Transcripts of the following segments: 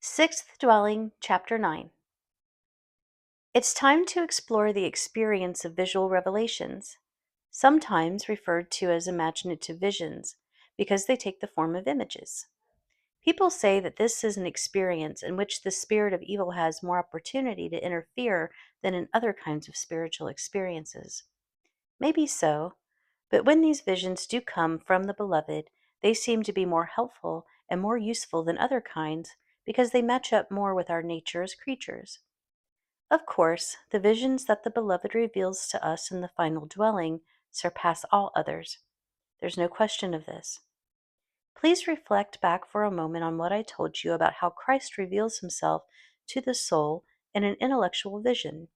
Sixth Dwelling, Chapter 9. It's time to explore the experience of visual revelations, sometimes referred to as imaginative visions, because they take the form of images. People say that this is an experience in which the spirit of evil has more opportunity to interfere than in other kinds of spiritual experiences. Maybe so, but when these visions do come from the beloved, they seem to be more helpful and more useful than other kinds because they match up more with our nature as creatures. Of course, the visions that the beloved reveals to us in the final dwelling surpass all others. There's no question of this. Please reflect back for a moment on what I told you about how Christ reveals himself to the soul in an intellectual vision.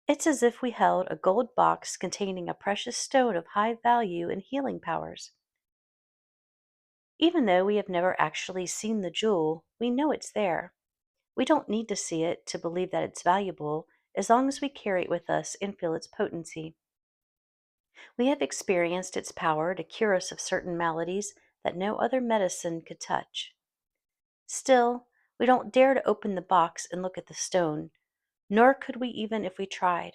It's as if we held a gold box containing a precious stone of high value and healing powers. Even though we have never actually seen the jewel, we know it's there. We don't need to see it to believe that it's valuable, as long as we carry it with us and feel its potency. We have experienced its power to cure us of certain maladies that no other medicine could touch. Still, we don't dare to open the box and look at the stone, nor could we even if we tried.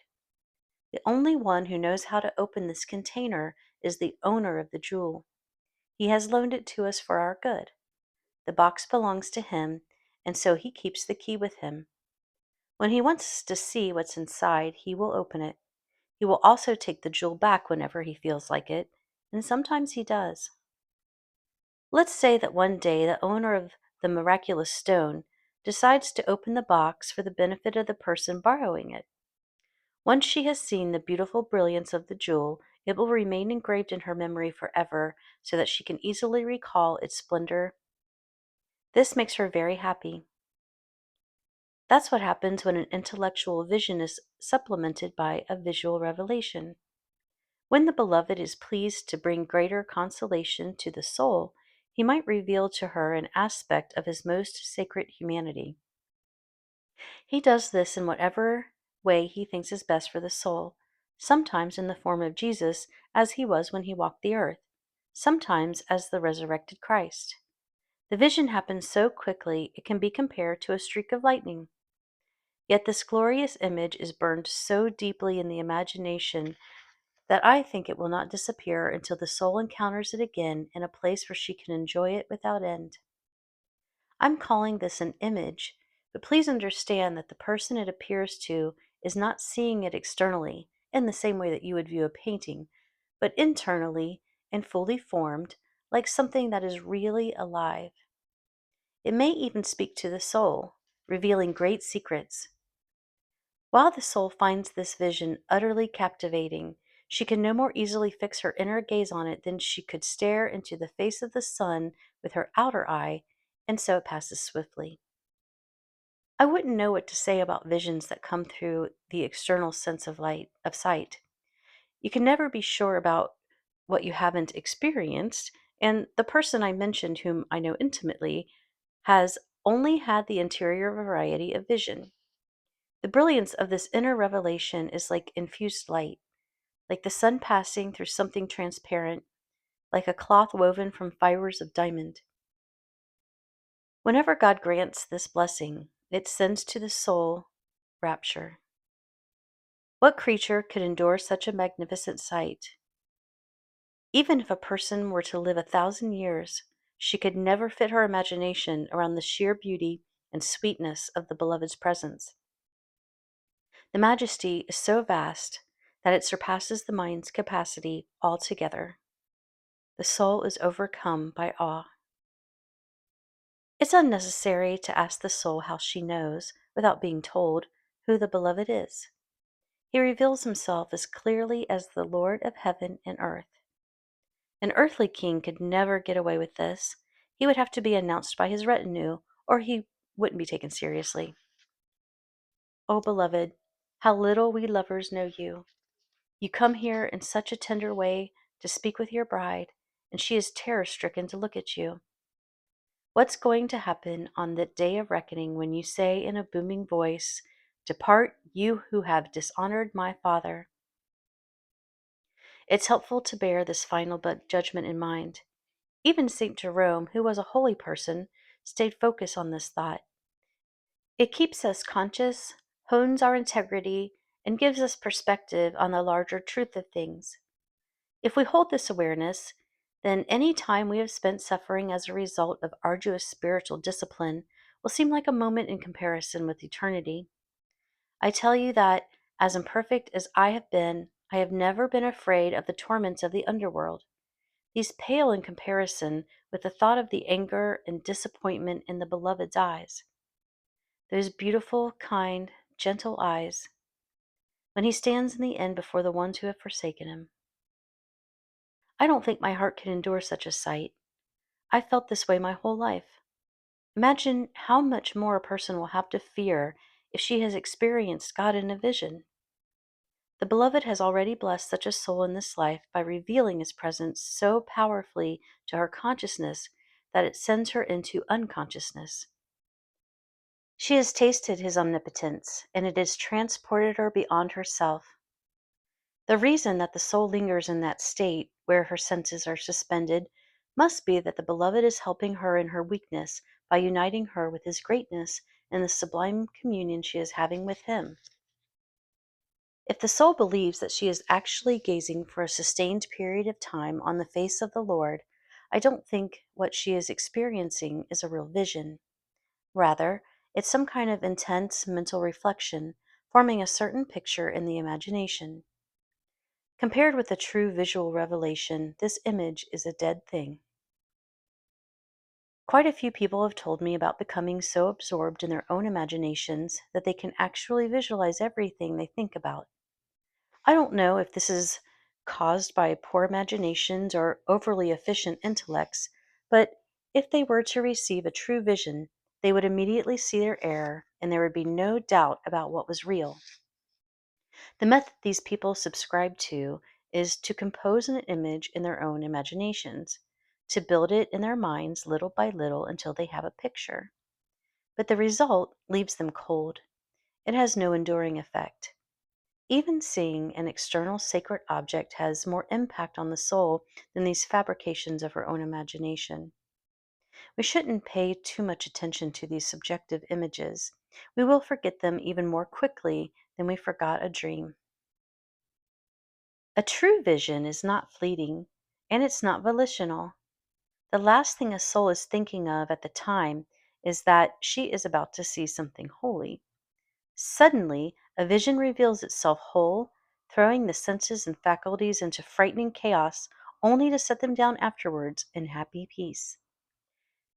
The only one who knows how to open this container is the owner of the jewel. He has loaned it to us for our good. The box belongs to him, and so he keeps the key with him. When he wants us to see what's inside, he will open it. He will also take the jewel back whenever he feels like it, and sometimes he does. Let's say that one day the owner of the miraculous stone decides to open the box for the benefit of the person borrowing it. Once she has seen the beautiful brilliance of the jewel, it will remain engraved in her memory forever so that she can easily recall its splendor. This makes her very happy. That's what happens when an intellectual vision is supplemented by a visual revelation. When the beloved is pleased to bring greater consolation to the soul, he might reveal to her an aspect of his most sacred humanity. He does this in whatever way he thinks is best for the soul, sometimes in the form of Jesus, as he was when he walked the earth, sometimes as the resurrected Christ. The vision happens so quickly it can be compared to a streak of lightning. Yet this glorious image is burned so deeply in the imagination that I think it will not disappear until the soul encounters it again in a place where she can enjoy it without end. I'm calling this an image, but please understand that the person it appears to is not seeing it externally in the same way that you would view a painting, but internally and fully formed, like something that is really alive. It may even speak to the soul, revealing great secrets. While the soul finds this vision utterly captivating, she can no more easily fix her inner gaze on it than she could stare into the face of the sun with her outer eye, and so it passes swiftly. I wouldn't know what to say about visions that come through the external sense of sight. You can never be sure about what you haven't experienced, and the person I mentioned, whom I know intimately, has only had the interior variety of vision. The brilliance of this inner revelation is like infused light, like the sun passing through something transparent, like a cloth woven from fibers of diamond. Whenever God grants this blessing, it sends to the soul rapture. What creature could endure such a magnificent sight? Even if a person were to live 1,000 years, she could never fit her imagination around the sheer beauty and sweetness of the beloved's presence. The majesty is so vast that it surpasses the mind's capacity altogether. The soul is overcome by awe. It's unnecessary to ask the soul how she knows, without being told, who the beloved is. He reveals himself as clearly as the Lord of heaven and earth. An earthly king could never get away with this. He would have to be announced by his retinue, or he wouldn't be taken seriously. Oh, beloved, how little we lovers know you. You come here in such a tender way to speak with your bride, and she is terror-stricken to look at you. What's going to happen on that day of reckoning when you say in a booming voice, "Depart, you who have dishonored my Father"? It's helpful to bear this final judgment in mind. Even St. Jerome, who was a holy person, stayed focused on this thought. It keeps us conscious, hones our integrity, and gives us perspective on the larger truth of things. If we hold this awareness, then any time we have spent suffering as a result of arduous spiritual discipline will seem like a moment in comparison with eternity. I tell you that, as imperfect as I have been, I have never been afraid of the torments of the underworld. These pale in comparison with the thought of the anger and disappointment in the beloved's eyes. Those beautiful, kind, gentle eyes, when he stands in the end before the ones who have forsaken him. I don't think my heart can endure such a sight. I've felt this way my whole life. Imagine how much more a person will have to fear if she has experienced God in a vision. The Beloved has already blessed such a soul in this life by revealing his presence so powerfully to her consciousness that it sends her into unconsciousness. She has tasted his omnipotence, and it has transported her beyond herself. The reason that the soul lingers in that state, where her senses are suspended, must be that the Beloved is helping her in her weakness by uniting her with his greatness in the sublime communion she is having with him. If the soul believes that she is actually gazing for a sustained period of time on the face of the Lord, I don't think what she is experiencing is a real vision. Rather, it's some kind of intense mental reflection, forming a certain picture in the imagination. Compared with a true visual revelation, this image is a dead thing. Quite a few people have told me about becoming so absorbed in their own imaginations that they can actually visualize everything they think about. I don't know if this is caused by poor imaginations or overly efficient intellects, but if they were to receive a true vision, they would immediately see their error and there would be no doubt about what was real. The method these people subscribe to is to compose an image in their own imaginations, to build it in their minds little by little until they have a picture. But the result leaves them cold. It has no enduring effect. Even seeing an external sacred object has more impact on the soul than these fabrications of her own imagination. We shouldn't pay too much attention to these subjective images. We will forget them even more quickly than we forgot a dream. A true vision is not fleeting, and it's not volitional. The last thing a soul is thinking of at the time is that she is about to see something holy. Suddenly, a vision reveals itself whole, throwing the senses and faculties into frightening chaos, only to set them down afterwards in happy peace.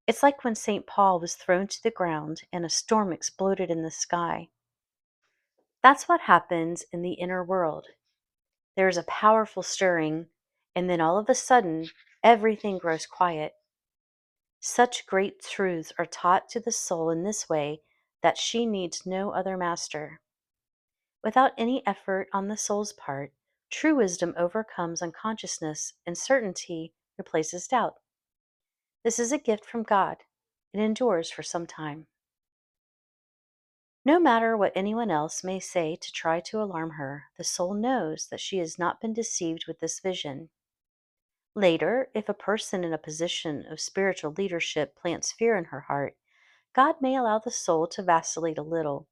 It's like when St. Paul was thrown to the ground and a storm exploded in the sky. That's what happens in the inner world. There is a powerful stirring, and then all of a sudden, everything grows quiet. Such great truths are taught to the soul in this way that she needs no other master. Without any effort on the soul's part, true wisdom overcomes unconsciousness and certainty replaces doubt. This is a gift from God. It endures for some time. No matter what anyone else may say to try to alarm her, the soul knows that she has not been deceived with this vision. Later, if a person in a position of spiritual leadership plants fear in her heart, God may allow the soul to vacillate a little.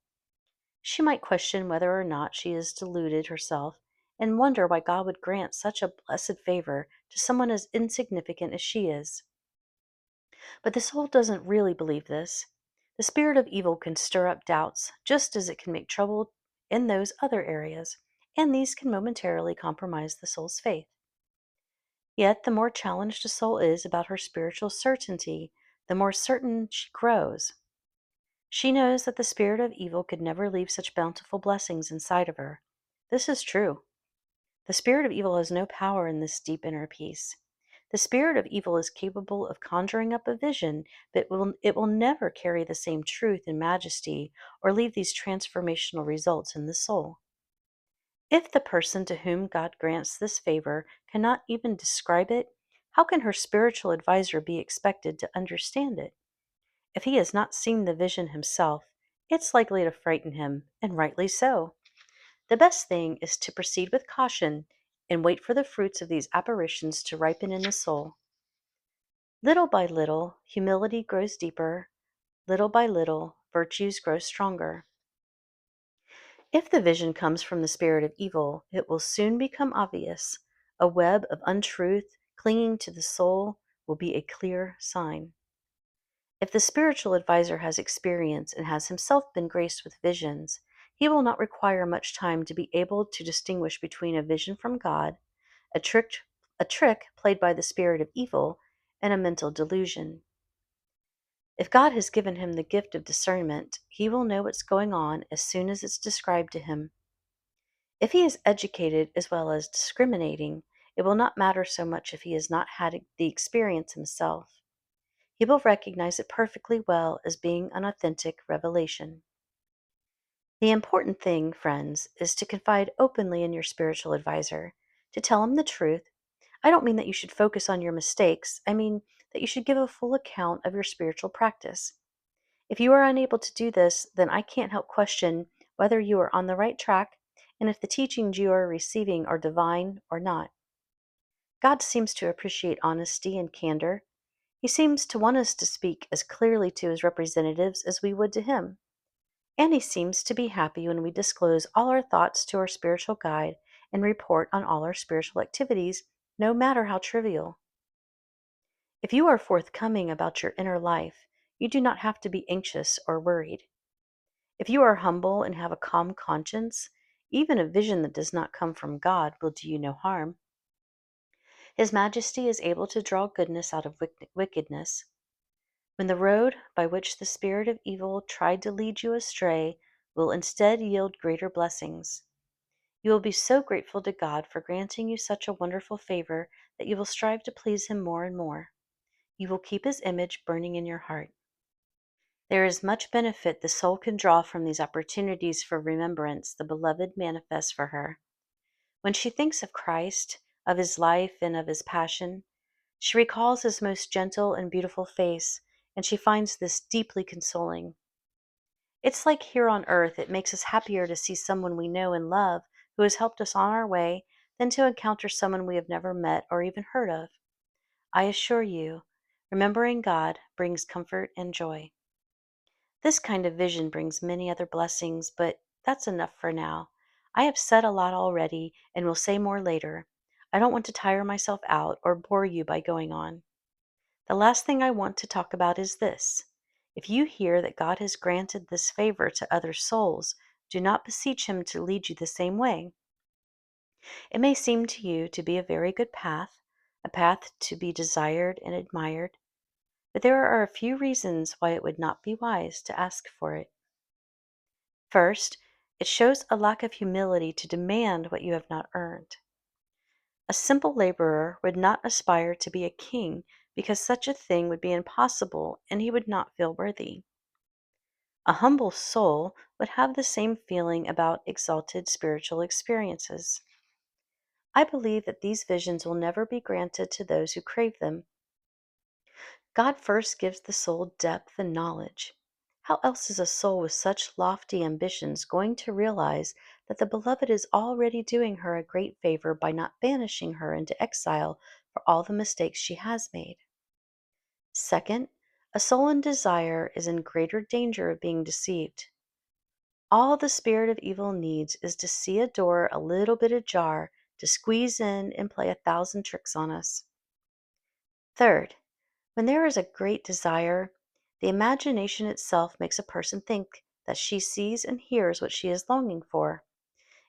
She might question whether or not she is deluded herself and wonder why God would grant such a blessed favor to someone as insignificant as she is. But the soul doesn't really believe this. The spirit of evil can stir up doubts, just as it can make trouble in those other areas, and these can momentarily compromise the soul's faith. Yet, the more challenged a soul is about her spiritual certainty, the more certain she grows. She knows that the spirit of evil could never leave such bountiful blessings inside of her. This is true. The spirit of evil has no power in this deep inner peace. The spirit of evil is capable of conjuring up a vision, but it will never carry the same truth and majesty or leave these transformational results in the soul. If the person to whom God grants this favor cannot even describe it, how can her spiritual advisor be expected to understand it? If he has not seen the vision himself, it's likely to frighten him, and rightly so. The best thing is to proceed with caution and wait for the fruits of these apparitions to ripen in the soul. Little by little, humility grows deeper. Little by little, virtues grow stronger. If the vision comes from the spirit of evil, it will soon become obvious. A web of untruth clinging to the soul will be a clear sign. If the spiritual advisor has experience and has himself been graced with visions, he will not require much time to be able to distinguish between a vision from God, a trick, a trick played by the spirit of evil, and a mental delusion. If God has given him the gift of discernment, he will know what's going on as soon as it's described to him. If he is educated as well as discriminating, it will not matter so much if he has not had the experience himself. He will recognize it perfectly well as being an authentic revelation. The important thing, friends, is to confide openly in your spiritual advisor, to tell him the truth. I don't mean that you should focus on your mistakes, I mean that you should give a full account of your spiritual practice. If you are unable to do this, then I can't help question whether you are on the right track and if the teachings you are receiving are divine or not. God seems to appreciate honesty and candor. He seems to want us to speak as clearly to his representatives as we would to him. And he seems to be happy when we disclose all our thoughts to our spiritual guide and report on all our spiritual activities, no matter how trivial. If you are forthcoming about your inner life, you do not have to be anxious or worried. If you are humble and have a calm conscience, even a vision that does not come from God will do you no harm. His Majesty is able to draw goodness out of wickedness. When the road by which the spirit of evil tried to lead you astray will instead yield greater blessings, you will be so grateful to God for granting you such a wonderful favor that you will strive to please him more and more. You will keep his image burning in your heart. There is much benefit the soul can draw from these opportunities for remembrance the beloved manifests for her. When she thinks of Christ, of his life, and of his passion, she recalls his most gentle and beautiful face, and she finds this deeply consoling. It's like here on earth, it makes us happier to see someone we know and love who has helped us on our way than to encounter someone we have never met or even heard of. I assure you, remembering God brings comfort and joy. This kind of vision brings many other blessings, but that's enough for now. I have said a lot already and will say more later. I don't want to tire myself out or bore you by going on. The last thing I want to talk about is this. If you hear that God has granted this favor to other souls, do not beseech him to lead you the same way. It may seem to you to be a very good path, a path to be desired and admired, but there are a few reasons why it would not be wise to ask for it. First, it shows a lack of humility to demand what you have not earned. A simple laborer would not aspire to be a king because such a thing would be impossible and he would not feel worthy. A humble soul would have the same feeling about exalted spiritual experiences. I believe that these visions will never be granted to those who crave them. God first gives the soul depth and knowledge. How else is a soul with such lofty ambitions going to realize that the Beloved is already doing her a great favor by not banishing her into exile for all the mistakes she has made? Second, a soul in desire is in greater danger of being deceived. All the spirit of evil needs is to see a door a little bit ajar, to squeeze in and play 1,000 tricks on us. Third, when there is a great desire, the imagination itself makes a person think that she sees and hears what she is longing for.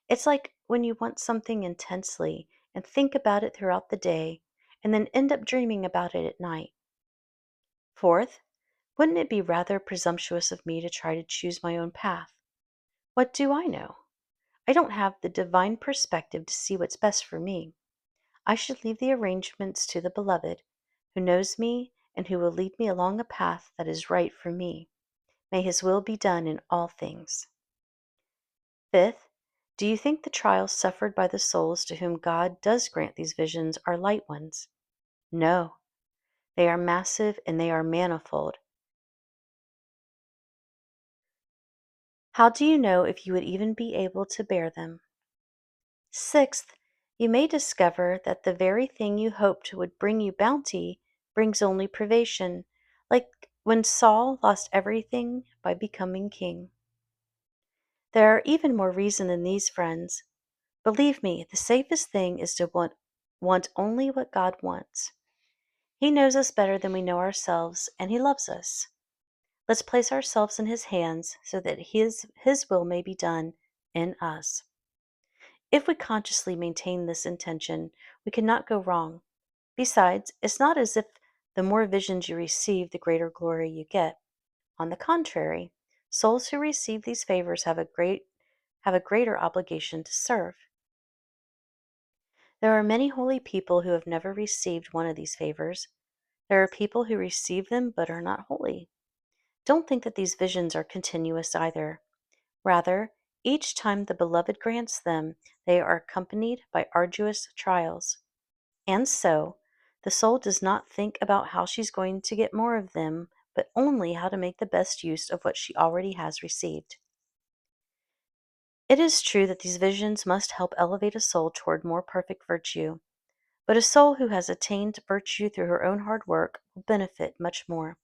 It's like when you want something intensely and think about it throughout the day and then end up dreaming about it at night. Fourth, wouldn't it be rather presumptuous of me to try to choose my own path? What do I know? I don't have the divine perspective to see what's best for me. I should leave the arrangements to the Beloved, who knows me and who will lead me along a path that is right for me. May his will be done in all things. Fifth, do you think the trials suffered by the souls to whom God does grant these visions are light ones? No, they are massive and they are manifold. How do you know if you would even be able to bear them? Sixth, you may discover that the very thing you hoped would bring you bounty brings only privation, like when Saul lost everything by becoming king. There are even more reason than these, friends. Believe me, the safest thing is to want only what God wants. He knows us better than we know ourselves, and He loves us. Let's place ourselves in His hands so that His will may be done in us. If we consciously maintain this intention, we cannot go wrong. Besides, it's not as if the more visions you receive, the greater glory you get. On the contrary, souls who receive these favors have a greater obligation to serve. There are many holy people who have never received one of these favors. There are people who receive them but are not holy. Don't think that these visions are continuous either. Rather, each time the Beloved grants them, they are accompanied by arduous trials. And so, the soul does not think about how she's going to get more of them, but only how to make the best use of what she already has received. It is true that these visions must help elevate a soul toward more perfect virtue, but a soul who has attained virtue through her own hard work will benefit much more.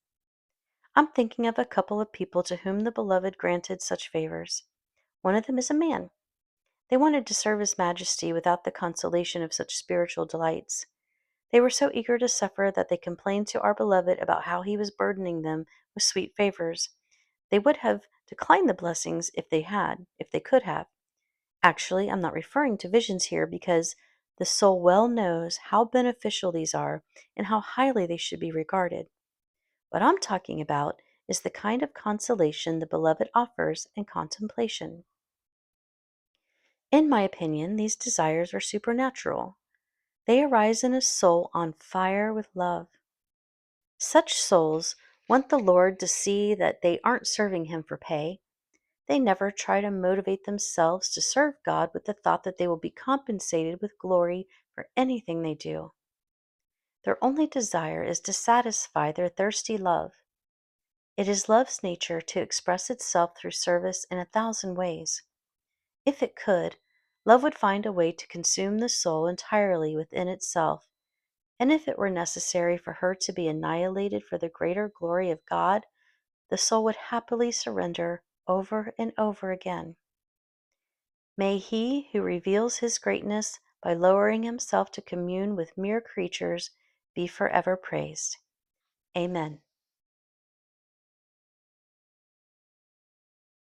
I'm thinking of a couple of people to whom the Beloved granted such favors. One of them is a man. They wanted to serve His Majesty without the consolation of such spiritual delights. They were so eager to suffer that they complained to our Beloved about how He was burdening them with sweet favors. They would have declined the blessings if they could have. Actually, I'm not referring to visions here because the soul well knows how beneficial these are and how highly they should be regarded. What I'm talking about is the kind of consolation the Beloved offers in contemplation. In my opinion, these desires are supernatural. They arise in a soul on fire with love. Such souls want the Lord to see that they aren't serving Him for pay. They never try to motivate themselves to serve God with the thought that they will be compensated with glory for anything they do. Their only desire is to satisfy their thirsty love. It is love's nature to express itself through service in 1,000 ways. If it could, love would find a way to consume the soul entirely within itself, and if it were necessary for her to be annihilated for the greater glory of God, the soul would happily surrender over and over again. May He who reveals His greatness by lowering Himself to commune with mere creatures be forever praised. Amen.